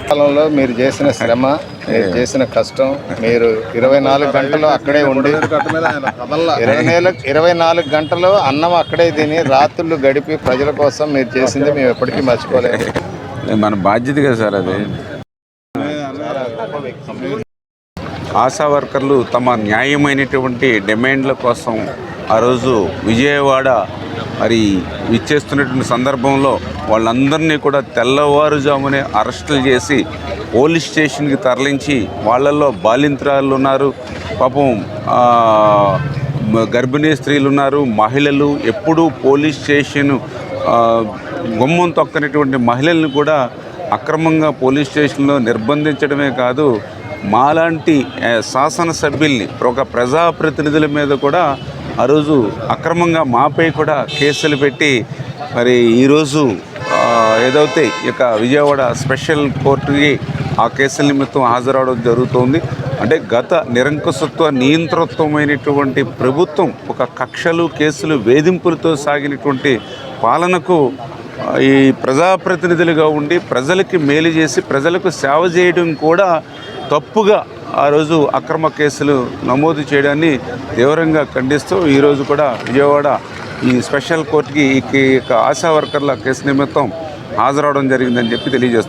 కాలంలో మీరు చేసిన శ్రమ, మీరు చేసిన కష్టం, మీరు 24 గంటలు అక్కడే ఉండి 24 గంటలు అన్నం అక్కడే తిని రాత్రులు గడిపి ప్రజల కోసం మీరు చేసింది మేము ఎప్పటికీ మర్చిపోలేము. మన బాధ్యత కదా సార్ అది. ఆశా వర్కర్లు తమ న్యాయమైనటువంటి డిమాండ్ల కోసం ఆ రోజు విజయవాడ మరి ఇచ్చేస్తున్నటువంటి సందర్భంలో వాళ్ళందరినీ కూడా తెల్లవారుజామునే అరెస్టులు చేసి పోలీస్ స్టేషన్కి తరలించి వాళ్ళల్లో బాలింత్రాలు ఉన్నారు, పాపం గర్భిణీ స్త్రీలు ఉన్నారు, మహిళలు. ఎప్పుడూ పోలీస్ స్టేషన్ గుమ్మం తొక్కనటువంటి మహిళలను కూడా అక్రమంగా పోలీస్ స్టేషన్లో నిర్బంధించడమే కాదు, మాలాంటి శాసనసభ్యుల్ని ఒక ప్రజాప్రతినిధుల మీద కూడా ఆ రోజు అక్రమంగా మాపై కూడా కేసులు పెట్టి మరి ఈరోజు ఏదైతే ఇక విజయవాడ స్పెషల్ కోర్టుకి ఆ కేసుల నిమిత్తం హాజరవడం జరుగుతోంది. అంటే గత నిరంకుశత్వ నియంతృత్వమైనటువంటి ప్రభుత్వం ఒక కక్షలు కేసులు వేధింపులతో సాగినటువంటి పాలనకు ఈ ప్రజాప్రతినిధులుగా ఉండి ప్రజలకి మేలు చేసి ప్రజలకు సేవ చేయడం కూడా తప్పుగా ఆ రోజు అక్రమ కేసులు నమోదు చేయడాన్ని తీవ్రంగా ఖండిస్తూ ఈరోజు కూడా విజయవాడ ఈ స్పెషల్ కోర్టుకి ఈ ఆశా వర్కర్ల కేసు నిమిత్తం హాజరవడం జరిగిందని చెప్పి తెలియజేస్తున్నాం.